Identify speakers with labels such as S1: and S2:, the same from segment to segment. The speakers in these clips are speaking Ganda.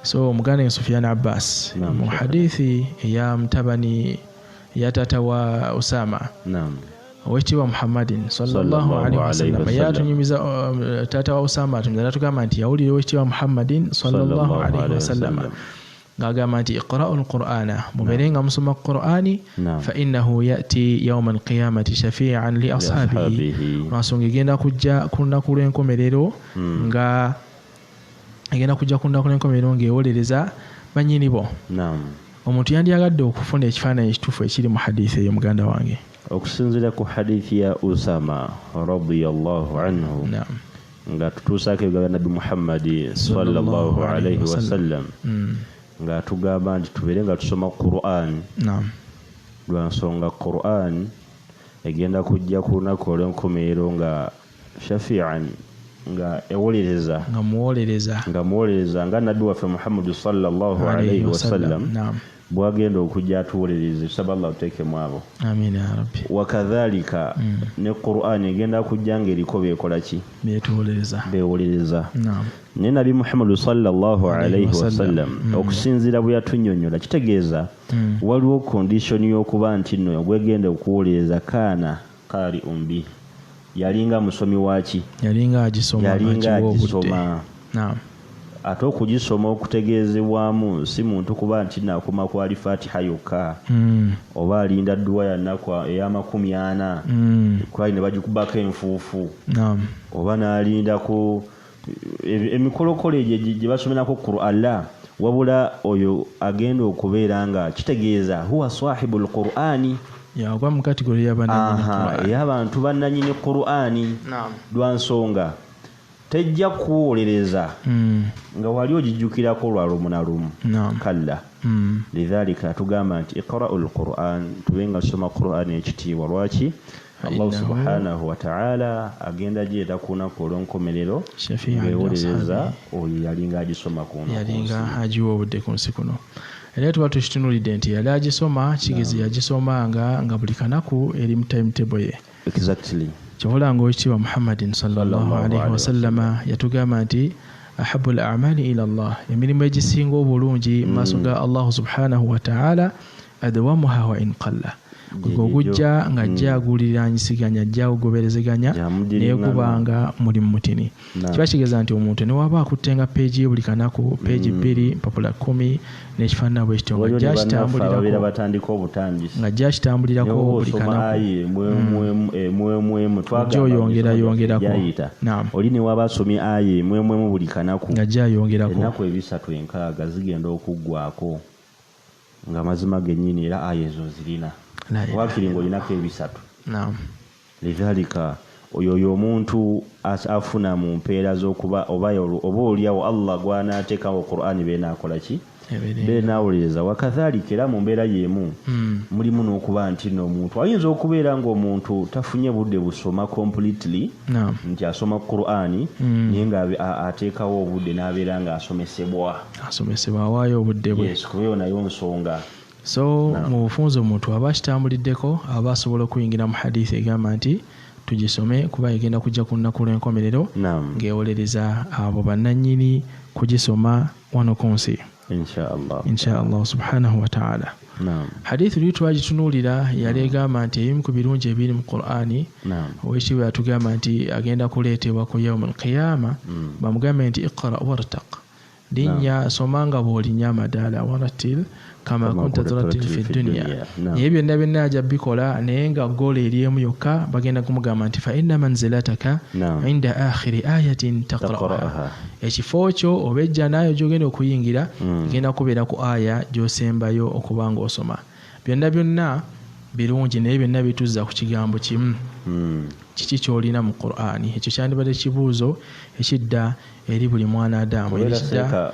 S1: so muganda Sufyan Abbas mu hadithi ya mtabani ya tata wa Usama owekitiibwa Muhammadin sallallahu alaihi wasallam yatunyumiza tata wa Usama atumizana tugamba nti yawulira owekitiibwa Muhammadin sallallahu alaihi wasallam ngagamba nti iqra'ul qur'ana muberenga musoma qur'ani fa innahu yati yawm al-qiyamati shafi'an li ashabihi masonga igenda kujja kunaku lw'enkomerero nga igenda kujja kunaku lw'enkomerero ng'ewolereza banyini bo. Omuntu yandiyagadde okufuna ekifaananyi ekituufu ekiri mu hadithi eyo muganda wange
S2: okusinziira ku hadithi ya Usama radiyallahu anhu nga tutuusaako ebigamba Nabi Muhammad sallallahu alaihi wasallam nga tugamba nti tubeere nga tusoma Qur'an lwa nsonga Qur'an egenda kujja ku lunaku olw'enkomerero nga shafi'an nga ewolereza nga muwolereza nga Nabbi waffe Muhammad sallallahu alaihi wasallam bwagenda okujja atuwolereze tusaba Allah tuteekemu abo
S1: amiina ya rabbi
S2: wakadhalika ne Qur'an egenda kujja ng'eriko beekola ki beewolereza ne Nabi Muhammad sallallahu alaihi wasallam okusinziira bwe yatunnyonnyola kitegeeza waliwo condition y'okuba nti nno gwegenda okuwolereza kaana qari umbi yalinga musomi waki
S1: yalinga agisoma
S2: ate okugisoma okutegeezebwamu si muntu kuba nti nakoma ku Al-Fatiha yokka oba alinda dduwa yannakwa ey'amakumi 40 kwali ne bagikubako enfuufu oba n'alinda ku emikolokolo egyo gye basomerako Qur'an wabula oyo agenda okubeera nga kitegeeza huwa sahibul Qur'ani
S1: yagwa mu kategori
S2: y'abantu bannanyini Qur'ani lwa nsonga tejja kuwolereza nga wali ogijjukirako lwa lumu na lumu kalla lidhalika tugamba nti iqra'ul Qur'an tubenga tusoma Qur'an ekitiibwa lwaki Allah subhanahu wa ta'ala agenda jeeta ku lunaku olw'enkomerero ng'ewolereza oyo yalinga agisoma ku
S1: yalinga agiwa obudde ku nsi kuno era tuba tukitunulidde nti yali agisoma kigezi yagisomanga nga buli kanaku eri mu timetable ye
S2: exactly
S1: kyobulanga owekitiibwa Muhammadin sallallahu alaihi wasallama yatugamba nti ahabu al-a'mali ila Allah emirimu egisinga obulungi maaso ga Allah subhanahu wa ta'ala adwamuha wa in qalla gugujja nga jaguliranyisaganya jagoberezeganya naye kubanga muri mutini kiba kigeza nti omuntu ne waba akuttenga page ye buli kanaku page 2 mpapula 10 n'ekifaanana bwe kityo nga jakitambulirako buli kanaku yongerako
S2: oli ne waba asomye aye mwemwemu buli kanaku
S1: nga jayongerako
S2: ennaku 360 zigenda okuggwako nga mazima gennyini era aye ezo zirina wakiri ng'olinako 3 lidhalika oyo omuntu afuna mu mpeera z'okuba oba oliawo Allah gw'anaateekawo Qur'ani beenaakola ki beenaawuliriza wakadhalika era mu mbeera y'emu mulimu n'okuba nti n'omuntu ayinza okubeera ng'omuntu tafunye budde busoma completely nti asoma Qur'ani naye nga ateekawo obudde n'abeera ng'asomesebwa
S1: awaayo obudde bwe
S2: kubeeyo nayo nsonga
S1: so mu bufunze omuntu aba akitambuliddeko aba asobola okuyingira mu hadithi egamba nti tugisome kuba egenda kujja ku nnaku lw'enkomerero ng'ewolereza abo bannannyini kugisoma wano ku nsi inshaallah subhanahu wa ta'ala. Hadithi luli twagitunuulira yali egamba nti ebimu ku birungi ebiri mu Qur'ani owekitiibwa yatugamba nti agenda kuleetebwa ku yawm al-qiyama bamugambe nti iqra wartaq linnya somanga bw'olinnya amadaala waratil kama kunta turatil fi dunya naye byonna byonna ajja bikola naye nga gola eri emu yokka bagenda kumugamba nti fa inna manzilataka inda akhiri ayatin taqra'uha ekifo kyo oba ejjanaayo gy'ogenda okuyingira genda kubeera ku aya gy'osembayo okuba ng'osoma byonna byonna birungi naye byonna bituzza ku kigambo kimu kiki kyolina mu Qur'ani ekyo kyandibadde kibuuzo ekidda eri buli mwana Adamu
S2: ekidda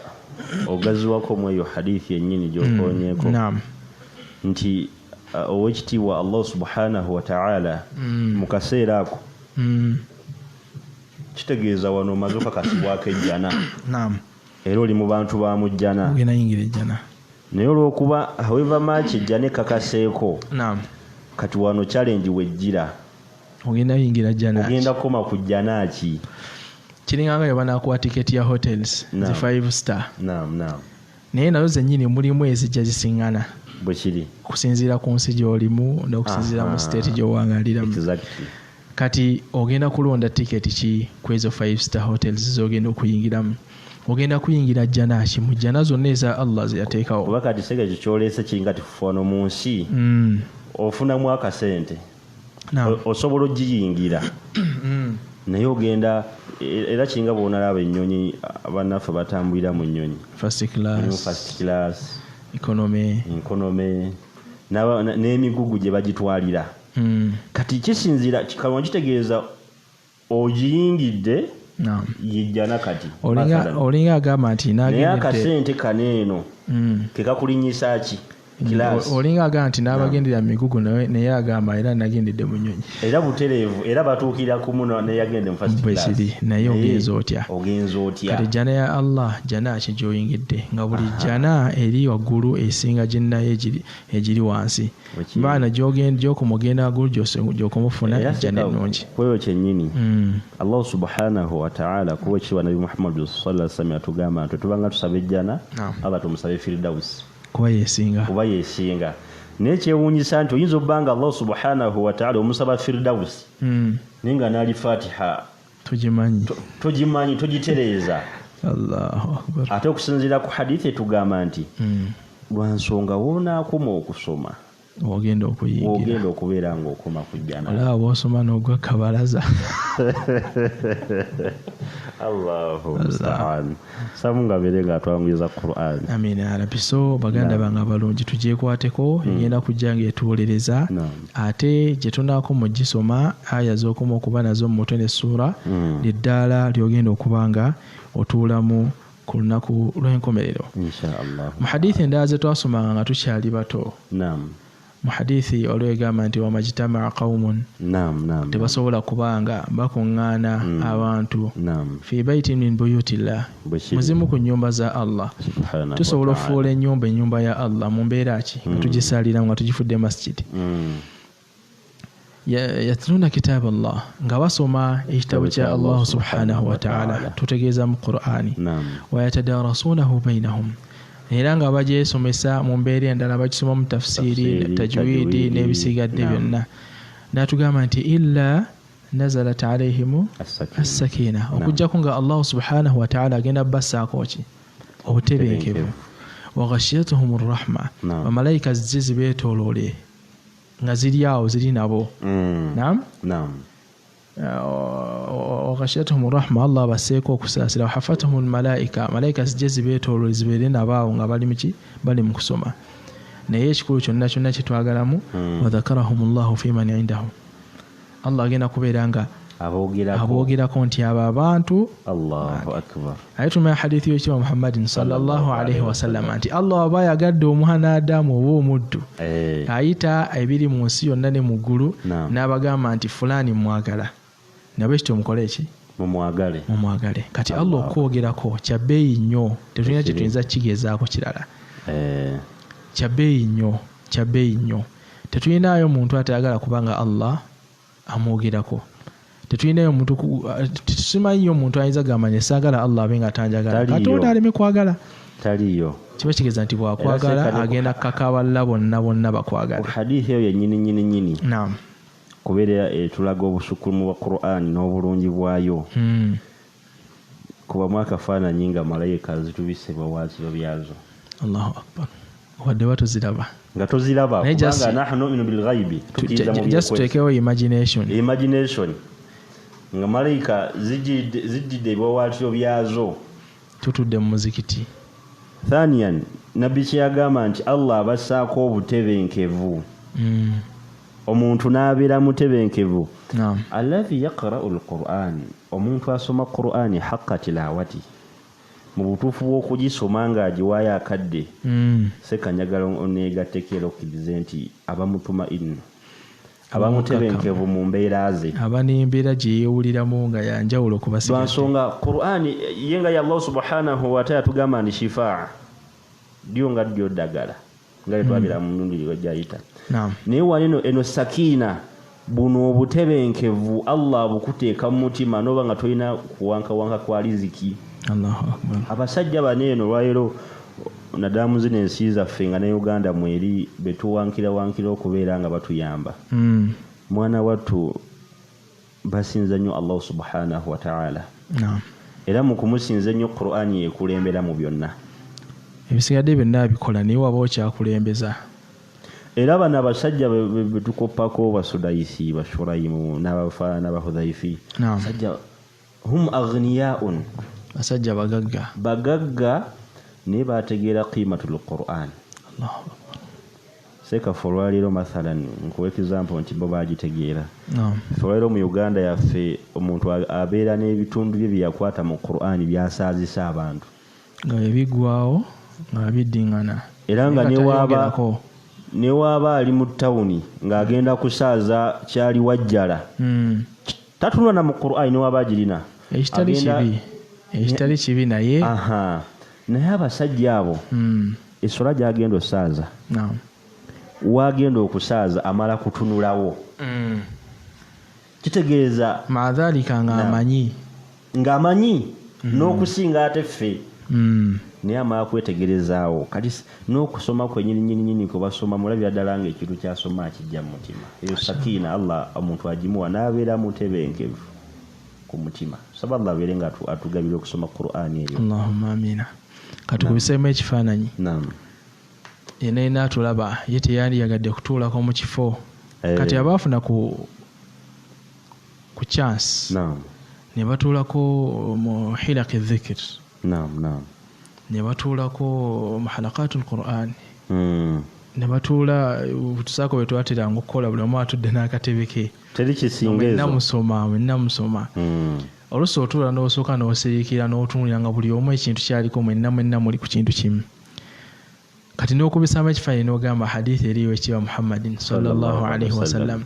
S2: ogaziwako mu eyo hadithi yennyini gy'okoonyeeko nti owekitiibwa Allah subhanahu wa ta'ala mu kaseera ako kitegeeza wano omaze okakasibwako ejjana era oli mu bantu ba mu jjana naye olw'okuba however much ejjana ekakaseeko kati wano challenge wejjira
S1: ogenda yingira jjana
S2: ogenda koma ku jjana ki
S1: kiringanga yoba nakuwa tiketi ya hotels zi 5 star naye nazo zennyini mulimu ezijja zisiŋŋana
S2: bwe kiri
S1: kusinziira ku nsi gy'olimu n'okusinziira mu state gy'owangaaliramu. Kati ogenda kulonda tiketi ki ku ezo 5-star hotels z'ogenda okuyingiramu. Ogenda kuyingira jjana ki mu jjana zonna eza Allah ze yateekawo.
S2: Kuba kati sega kyoleese kiringa tifufaano mu nsi ofunamu akasente osobola ogiyingira naye ogenda era kiringa bw'onalaba ennyonyi bannaffe batambulira mu nnyonyi
S1: first class economy
S2: n'emigugu gye bagitwalira. Kati kisinzira kikaba kitegeeza ogiyingidde yijjana kati
S1: olinga agamba nti
S2: naye akasente kaneeno kekakulinyisa ki
S1: olinga agamba nti n'abagendera migugu naye agamba era nagendedde mu nnyonyi
S2: era butereevu era batuukira kumu neyagende mu first class
S1: naye ogenza otya kati jjana ya Allah jjana ki gy'oyingidde nga buli jjana eri waggulu esinga ginnayo egiri wansi maana gy'okumugenda waggulu gy'okumufuna jjana ennungi
S2: kweyo kyennyini Allah subhanahu wa ta'ala kuwa ekiwa Nabi Muhammad sallallahu alaihi wasallam atugamba nti tubanga tusaba ejjana aba tumusabe Firdaus
S1: kuba
S2: yesinga naye kyewuunyisa nti oyinza obbanga Allah subhanahu wa ta'ala omusaba Firdaus naye nga naali Fatiha togimanyi togitereeza.
S1: Allahu akbar.
S2: Ate okusinziira ku hadithi etugamba nti lwa nsonga woonaakoma okusoma
S1: ogenda
S2: okubeera ng'okoma ku jjana
S1: olaba bw'osoma n'ogwa kabalaza.
S2: Allahu musta'an. Samu nga bere nga atwanguliza Qur'an.
S1: Amina rabbi. So baganda banga balungi tugyekwateko egenda kujja ng'etuwolereza ate gye tunaako mu gisoma aya z'okuma okuba nazo mu mutwe n'essuura liddaala ly'ogenda okuba nga otuulamu ku lunaku lw'enkomerero
S2: inshaallah.
S1: Mu hadithi endala ze twasomanga nga tukyali bato mu hadithi olwegamba nti wamajitamaa qaumun tebasobola kubanga bakuŋŋaana abantu fi baitin min buyutillah muzimu ku nnyumba za Allah tusobola okufuula ennyumba ya Allah mu mbeera ki nga tugisaliramu nga tugifudde masjid yatluna kitab Allah nga basoma ekitabo kya Allah subhanahu wa ta'ala tutegeeza mu Qur'ani wa yatadarasunahu bainahum era nga bagyesomesa mu mbeera endala bagisoma mu tafsiri tajwidi n'ebisigadde byonna natugamba nti illa nazalat alayhim as-sakina okujjako nga Allah subhanahu wa ta'ala agenda bassaako ki obutebenkevu wa ghashiyatuhum ar-rahma bamalayika zizzi beetooloole nga ziri awo ziri nabo وغشيتهم الرحمة الله baseeko okusaasira وحفتهم الملائكة malaika zijje zibeetoolole zibeere nabaawo nga bali mu kusoma naye ekikulu kyonna kye twagalamu وذكرهم الله في من عنده Allah agenda kubeera nga aboogerako nti abo abantu
S2: Allahu akbar.
S1: Aye tumanya hadithi y'ekitibwa Muhammadin sallallahu alaihi wasallam nti Allah aba yagadde omwana Adamu oba omuddu ayita ebiri mu nsi yonna ne mu ggulu n'abagamba nti fulani mwagala nabo ekyo mukole ki mumwagale. Kati Allah okwogerako kya bbeeyi nnyo tetulina kye tuyinza kigezaako kirala kya bbeeyi nnyo tetulinayo muntu atayagala kubanga Allah amwogerako tetulinayo muntu tusimanyiyo omuntu ayinza gamba nesaagala Allah abe nga tanjagala Katonda aleme kwagala
S2: taliyo
S1: kiba kitegeeza nti bwakwagala agenda kukakaballa bonna bakwagala.
S2: Hadithi eyo yennyini kubeera etulaga obusukulumu bwa Qur'an n'obulungi bwayo kuba mwakafaananyi nga malayika zitubise bawaaziro byazo.
S1: Allahu akbar. Wadde batuziraba
S2: nga toziraba kubanga nahnu nu'minu bil ghaibi
S1: just take away imagination nga malayika zijjidde ebiwawaatiro byazo tutudde mu muzikiti.
S2: Thaniyan nabbi kyagamba nti Allah abassaako obutebenkevu omuntu n'abeera mutebenkevu alladhi yaqra'u al-Qur'an omuntu asoma Qur'ani haqqa tilawati mu butuufu bw'okugisoma ng'agiwaayo akadde sekanyagala oneegattekera okkirize nti abamutuma inu abamutebenkevu mu mbeera ze
S1: aba n'embeera gye yeewuliramu nga yanjawulo kubasigadde.
S2: Lwansonga Qur'ani ye nga ya Allah subhanahu wa ta'ala tugamba nti shifaa ddyo nga ddyo ddagala nga yetwabira mu nnundi gyayita naye waneno eno sakina buno obutebenkevu Allah bukuteeka mu mutima n'oba nga tolina kuwankawanka kwa riziki.
S1: Allahu akbar.
S2: Abasajja baneeno lwaleero nadamu zino ensi zaffe nga ne Uganda mweri betuwankira okubeera nga batuyamba mwana wattu basinza nnyo Allah subhanahu wa ta'ala era mu kumusinza nnyo Qur'ani yekulembera mu byonna
S1: ebisigadde byonna bikola naye waba okyakulembeza
S2: era bano abasajja betukoppako Basudaisi Bashuraimu n'Abahudhaifi basajja hum aghniyaun
S1: basajja
S2: bagagga naye bategeera qimatul Qur'an seka olwaliro mathalan nkuwa example nti bo bagitegeera olwaliro mu Uganda yaffe omuntu abeera n'ebitundu bye byakwata mu Qur'an byasaazisa abantu
S1: nga bigwawo nga biddingana
S2: era nga newaaba ali mu tawuni ng'agenda kusaaza kyali wajjala tatunula na mu Qur'an newaaba agirina
S1: ekitali kibi naye
S2: abasajja abo esola gyagenda osaaza wagenda okusaaza amala kutunulawo kitegeeza
S1: madhalika ng'amanyi
S2: n'okusinga ate ffe naye amala kwetegerezaawo kati n'okusoma kwenyini kwe basoma mulabira ddala ng'ekintu kyasoma akijja mu mutima eyo sakiina Allah omuntu agimuwa n'abeera mutebenkevu ku mutima saba Allah abeere nga atugabira okusoma Qur'ani eyo
S1: Allahumma amina katukubiseemu ekifaananyi yenna atulaba ye teyandiyagadde kutuulako mu kifo kati abaafuna ku chance ne batuulako mu hilaqi dhikr ne batuulako mu halaqatul Qur'an ne batuula tusaako bwe twateranga okukola buli omu atudde n'akatebe ke
S2: teri kisingeezo
S1: mwenna musoma oluusi otuula n'osooka n'osiriikira n'otunuulira nga buli omu ekintu kyaliko mwenna muli ku kintu kimu kati n'okubisaamu ekifaananyi n'ogamba hadithi eriyo ekiba Muhammadin sallallahu alaihi wasallam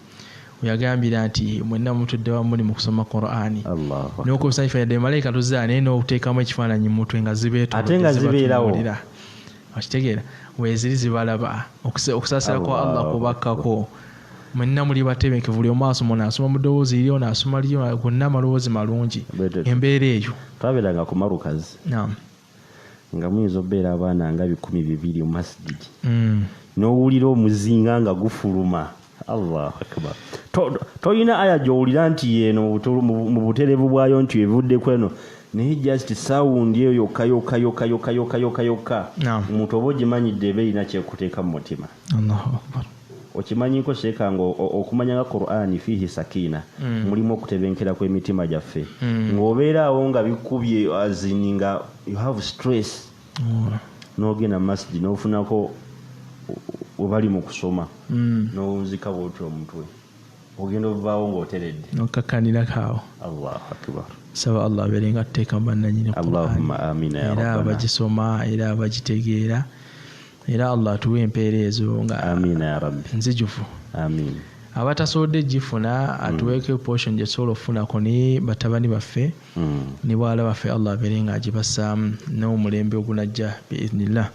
S1: yagambira nti mwenna mutudde wamu muli mu kusoma Qur'ani n'okubisaamu ekifaananyi malayika tuzza naye n'okuteekamu ekifaananyi mu mutwe nga
S2: zibeerawo
S1: okitegeera weeziri zibalaba okusaasira kwa Allah kubakkako mwenna muli batebenkevu buli omu asoma n'asoma mu ddoboozi liryo n'asoma liryo gonna amaloboozi malungi embeera eyo
S2: twabeeranga ku marukazi nga muyinza obeera abaana nga 100 mu masjidi n'owulira omuzinga nga gufuluma Allahu akbar toyina aya gy'owulira nti yeeno mu buterevu bwayo nti evuddeko eno naye just sound eyo yokka omuntu oba ogimanyidde eba erina kyekuteeka mu mutima
S1: Allahu akbar
S2: okimanyiko seeka nga okumanya nga Qur'ani fihi sakina mulimu okutebenkera kw'emitima gyaffe ng'obeera awo nga bikubye azini nga you have stress n'ogenda mu masjidi n'ofunako webali mu kusoma n'owunzika bw'otyo omutwe ogenda ovaawo ng'oteredde
S1: n'okakkanirako
S2: Allahu akbar
S1: saba Allah abeere nga tuteeka mu bannannyini
S2: Allahumma amina ya
S1: era abagisoma era abagitegeera era Allah atuwe empeereezo nga
S2: amina ya rabbi
S1: nzijufu
S2: amin
S1: abatasobodde gifuna atuweeko portion gye tusobola okufunako ne batabani baffe ne bwala baffe Allah abeere nga agibassaamu n'omulembe ogunajja biiznillah